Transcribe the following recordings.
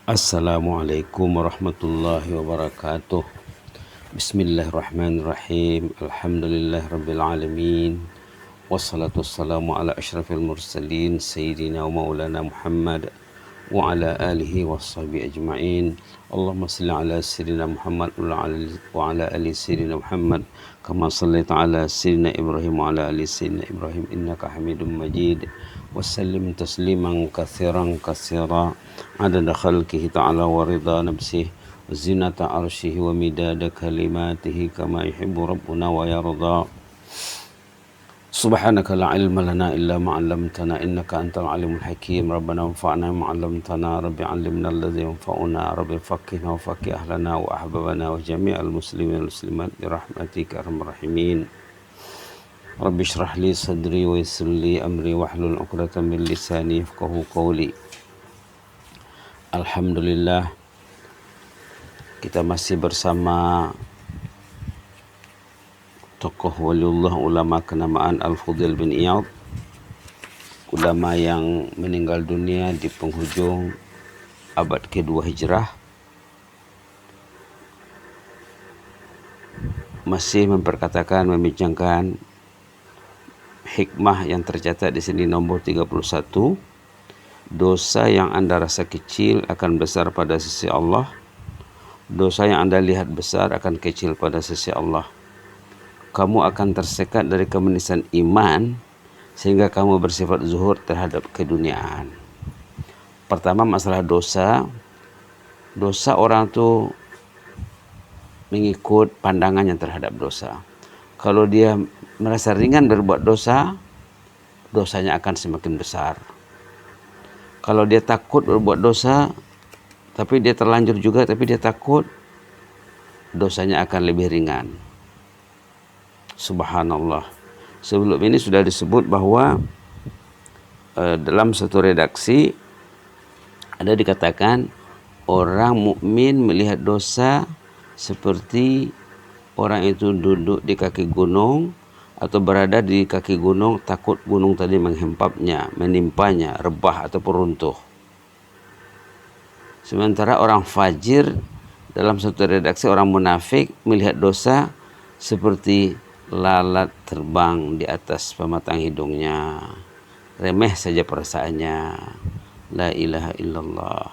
Assalamualaikum warahmatullahi wabarakatuh. Bismillahirrahmanirrahim. Alhamdulillahirabbil alamin. Wassalatu wassalamu ala asyrafil mursalin sayyidina wa maulana Muhammad wa ala alihi washabihi ajma'in. Allahumma salli ala sayyidina Muhammad wa ala ali sayyidina Muhammad kama sallaita ala sayyidina Ibrahim wa ala ali sayyidina Ibrahim innaka Hamidum Majid. Wassallim tasliman katsiran katsira adada khalqihi ta'ala wa ridha nafsihi wa zinata arshihi wa midada kalimatihi kama yuhibbu rabbuna wa yarda. Subhanaka la ilma lana illa ma 'allamtana innaka antal alimul hakim. Rabbana anfa'na bima 'allamtana, rabbi 'allimna alladhi yanfa'una, rabbi faqqihna wa faqqih ahlana wa ahbabana wa jami'al muslimin wal muslimat bi rahmatika arhamar rahimin. Rabbi shrah li sadri wa yassir li amri wahlul 'uqdatam min lisani yafqahu qawli. Alhamdulillah, kita masih bersama tokoh waliullah ulama kenamaan Al-Fudail bin Iyad, ulama yang meninggal dunia di penghujung abad kedua Hijrah, masih membincangkan hikmah yang tercatat di sini nomor 31. Dosa yang Anda rasa kecil akan besar pada sisi Allah. Dosa yang Anda lihat besar akan kecil pada sisi Allah. Kamu akan tersekat dari kemenisan iman sehingga kamu bersifat zuhud terhadap keduniaan. Pertama, masalah dosa. Dosa orang tu mengikut pandangannya terhadap dosa. Kalau dia merasa ringan berbuat dosa, dosanya akan semakin besar. Kalau dia takut berbuat dosa, tapi dia terlanjur juga, tapi dia takut, dosanya akan lebih ringan. Subhanallah. Sebelum ini sudah disebut bahwa dalam satu redaksi ada dikatakan orang mukmin melihat dosa seperti orang itu duduk di kaki gunung atau berada di kaki gunung, takut gunung tadi menghempapnya, menimpanya, rebah ataupun runtuh. Sementara orang fajir, dalam satu redaksi orang munafik melihat dosa seperti lalat terbang di atas pematang hidungnya, remeh saja perasaannya. La ilaha illallah.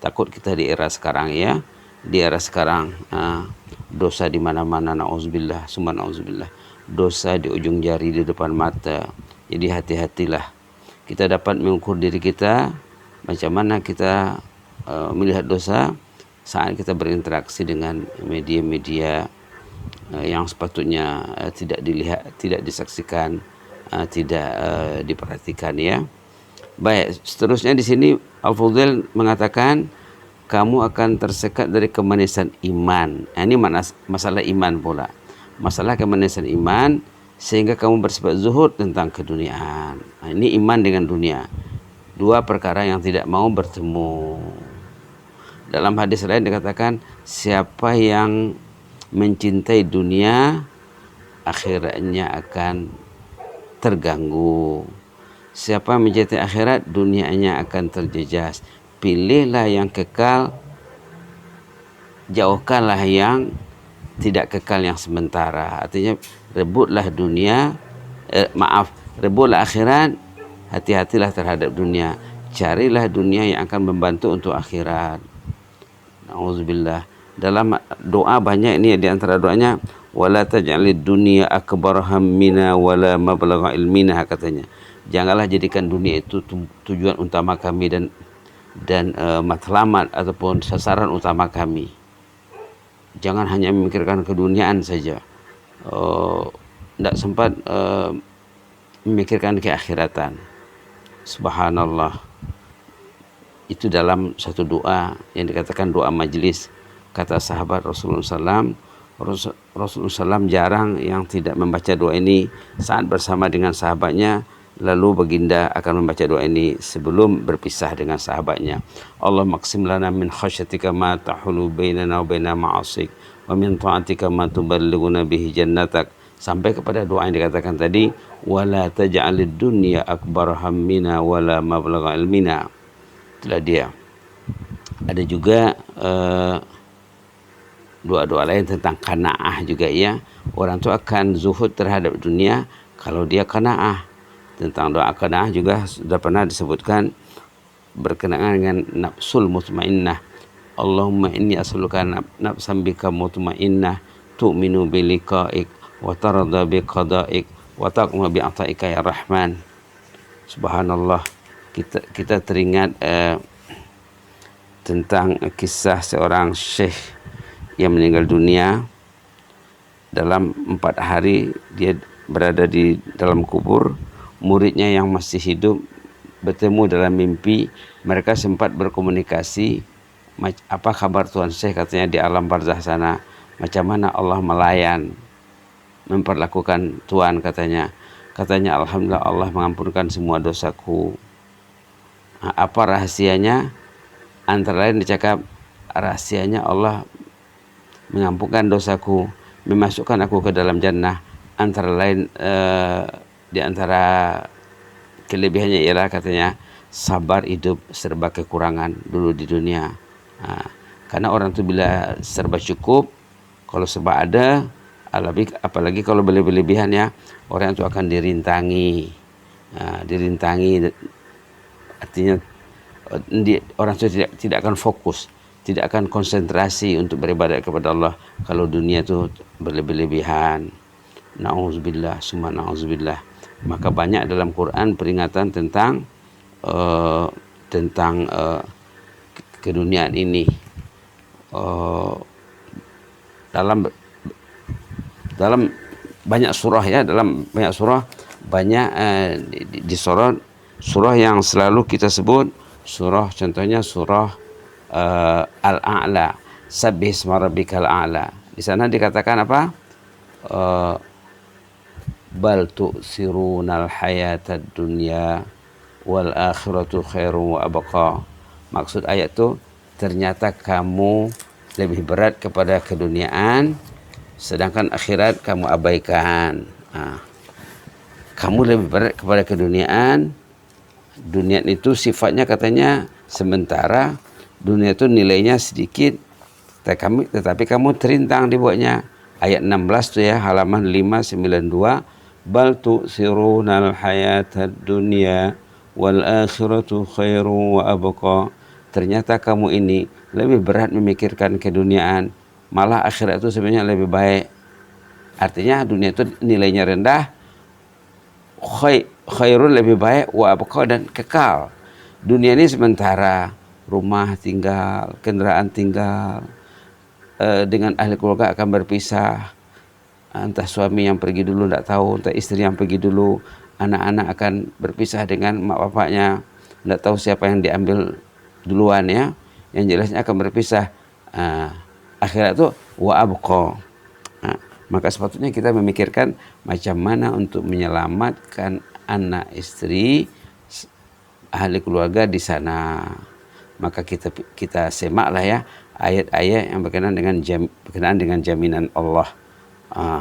Takut kita di era sekarang ya, di era sekarang dosa di mana-mana, nauzubillah, summa nauzubillah. Dosa di ujung jari, di depan mata. Jadi hati-hatilah. Kita dapat mengukur diri kita macam mana kita melihat dosa saat kita berinteraksi dengan media-media yang sepatutnya tidak dilihat, tidak disaksikan, tidak diperhatikan ya. Baik, seterusnya di sini Al-Fudail mengatakan kamu akan tersekat dari kemanisan iman. Ini masalah iman pula. Masalah kemanisan iman sehingga kamu bersifat zuhud tentang keduniaan. Ini iman dengan dunia. Dua perkara yang tidak mau bertemu. Dalam hadis lain dikatakan siapa yang mencintai dunia, akhiratnya akan terganggu. Siapa mencintai akhirat, dunianya akan terjejas. Pilihlah yang kekal, jauhkanlah yang tidak kekal, yang sementara. Artinya rebutlah dunia, rebutlah akhirat, hati-hatilah terhadap dunia. Carilah dunia yang akan membantu untuk akhirat. Nauzubillah. Dalam doa banyak ini, di antara doanya wala taj'alid dunya akbar hammina wala mablagha ilmina, katanya. Janganlah jadikan dunia itu tujuan utama kami dan matlamat ataupun sasaran utama kami. Jangan hanya memikirkan keduniaan saja. Tidak sempat memikirkan keakhiratan. Subhanallah. Itu dalam satu doa yang dikatakan doa majlis. Kata sahabat Rasulullah SAW, Rasulullah SAW jarang yang tidak membaca doa ini saat bersama dengan sahabatnya. Lalu baginda akan membaca doa ini sebelum berpisah dengan sahabatnya. Allah maqsim lana min khasyatika ma tahulu bainana wa baina ma'asik wa min ta'atika ma tuballighuna bihi jannatak, sampai kepada doa yang dikatakan tadi wala taj'alid dunya akbar hammina wala mablagha ilmina. Itulah dia. Ada juga doa-doa lain tentang qanaah juga ya. Orang itu akan zuhud terhadap dunia kalau dia qanaah. Tentang doa qanaah juga sudah pernah disebutkan berkenaan dengan nafsul mutmainnah. Allahumma inni as'aluka nafsan bika mutmainnah tu'minu bi liqa'ik wa tarda bi qada'ik wa taqma bi ata'ika ya Rahman. Subhanallah, kita teringat tentang kisah seorang syekh yang meninggal dunia. Dalam 4 hari dia berada di dalam kubur. Muridnya yang masih hidup bertemu dalam mimpi. Mereka sempat berkomunikasi, apa kabar Tuan Syekh, katanya di alam barzah sana, macam mana Allah melayan memperlakukan Tuan, katanya alhamdulillah Allah mengampunkan semua dosaku. Apa rahasianya? Antara lain dicakap, rahasianya Allah mengampunkan dosaku, memasukkan aku ke dalam jannah. Antara lain di antara kelebihannya ialah katanya sabar hidup serba kekurangan dulu di dunia. Karena orang itu bila serba cukup, kalau serba ada, apalagi kalau berlebihan ya, orang itu akan dirintangi. Dirintangi artinya orang itu tidak akan fokus, tidak akan konsentrasi untuk beribadat kepada Allah kalau dunia itu berlebihan. Na'udzubillah, summa na'udzubillah. Maka banyak dalam Quran peringatan tentang keduniaan ini. Dalam banyak surah ya, banyak disorot surah yang selalu kita sebut surah, contohnya surah Al-A'la, Sabbih isma rabbikal a'la. Di sana dikatakan apa? Bal tu'sirunal hayatad dunya wal akhiratu khairu wa abqa. Maksud ayat itu, ternyata kamu lebih berat kepada keduniaan, sedangkan akhirat kamu abaikan. Kamu lebih berat kepada keduniaan. Dunia itu sifatnya katanya sementara, dunia itu nilainya sedikit, tetapi kamu terintang dibuatnya. Ayat 16 tu ya, halaman 592. Bal tu'sirunal hayatad dunya wal akhiratu khairu wa abqa. Ternyata kamu ini lebih berat memikirkan keduniaan, malah akhirat itu sebenarnya lebih baik. Artinya dunia itu nilainya rendah, khairun lebih baik, wa abqa dan kekal. Dunia ini sementara, rumah tinggal, kendaraan tinggal, dengan ahli keluarga akan berpisah. Entah suami yang pergi dulu tidak tahu, entah istri yang pergi dulu, anak-anak akan berpisah dengan mak bapaknya, tidak tahu siapa yang diambil duluan ya. Yang jelasnya akan berpisah. Akhirat itu wa abqa. Maka sepatutnya kita memikirkan macam mana untuk menyelamatkan anak istri, ahli keluarga di sana. Maka kita semaklah ya ayat-ayat yang berkenaan dengan jaminan Allah.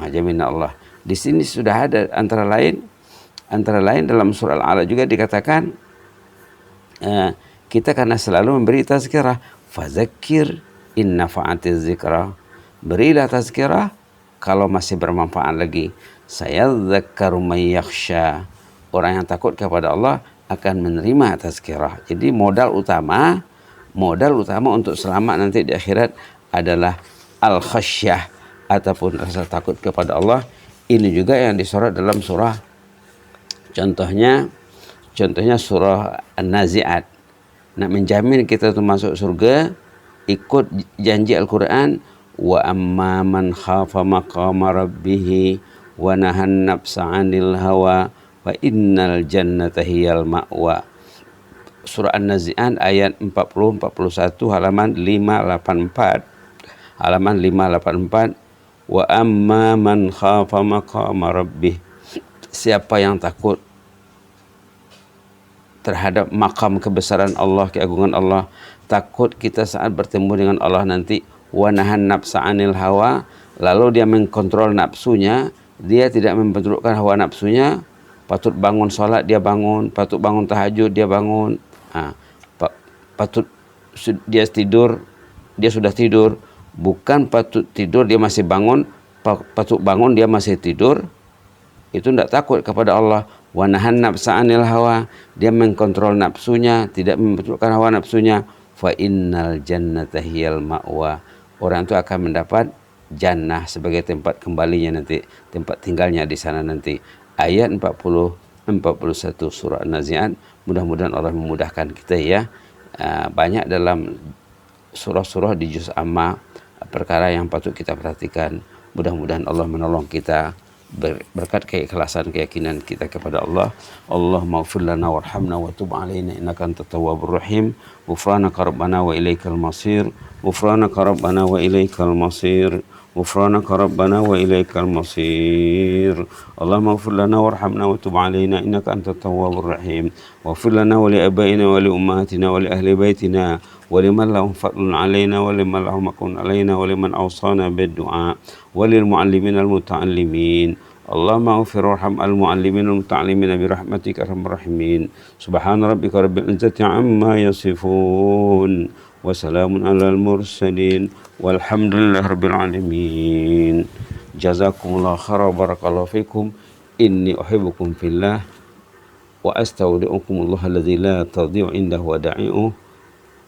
Jaminan Allah. Di sini sudah ada antara lain dalam surah Al-A'la juga dikatakan kita karena selalu memberi tazkirah, fadzakir in nafa'atiz zikra. Berilah tazkirah kalau masih bermanfaat lagi. Sayadzakkaru may yakhsha. Orang yang takut kepada Allah akan menerima tazkirah. Jadi modal utama untuk selamat nanti di akhirat adalah al-khasyah ataupun rasa takut kepada Allah. Ini juga yang disorot dalam surah, contohnya surah An-Nazi'at. Nak menjamin kita untuk masuk surga, ikut janji Al-Quran, wa amma man khafa maqama rabbih wa nahan nafsa 'anil hawa wa innal jannata hiyal ma'wa. Surah An-Nazi'at ayat 40-41 halaman 584. Wa amma man khafa maqama rabbih. Siapa yang takut terhadap makam kebesaran Allah, keagungan Allah, takut kita saat bertemu dengan Allah nanti, wa nahan nafsa 'anil hawa, lalu dia mengkontrol nafsunya, dia tidak membenturkan hawa nafsunya, patut bangun salat dia bangun, patut bangun tahajud dia bangun, patut dia tidur, dia sudah tidur, bukan patut tidur dia masih bangun, patut bangun dia masih tidur, itu tidak takut kepada Allah. Wa nahan nafsa anil hawa, dia mengkontrol nafsunya, tidak membetulkan hawa nafsunya. Fa innal jannata hiyal ma'wa, orang itu akan mendapat jannah sebagai tempat kembalinya nanti, tempat tinggalnya di sana nanti. Ayat 41 surah An-Nazi'at. Mudah-mudahan Allah memudahkan kita ya. Banyak dalam surah-surah di juz amma perkara yang patut kita perhatikan. Mudah-mudahan Allah menolong kita berkat keikhlasan keyakinan kita kepada Allah. Allahumma ighfir lana warhamna wa tub alaina innaka antat tawwabur rahim. Ghufranaka rabbana wa ilaikal masir. Ghufranaka rabbana wa ilaikal masir. Ghufranaka rabbana wa ilaikal masir. Allahumma ighfir lana warhamna wa tub alaina innaka antat tawwabur rahim. Waghfir lana wa li abaina wa li ummahatina wa li ahli baitina wa liman lahum fadlun alaina wa liman lahum haqqun alaina wa liman awsana bid-du'a wa lil muallimin al muta'allimin. Allahumma ighfir warham al muallimin al muta'allimin bi rahmatika arhamar rahimin. Subhana rabbika rabbil izzati amma yasifun wa salamun alal mursalin walhamdulillahi rabbil alamin. Jazakumullah khairan, barakallahu fikum. Inni uhibbukum fillah wa astaudi'ukumullah alladzi la tadhi'u indahu wada'i'uh.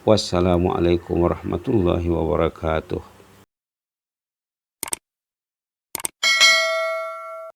Wassalamualaikum warahmatullahi wabarakatuh.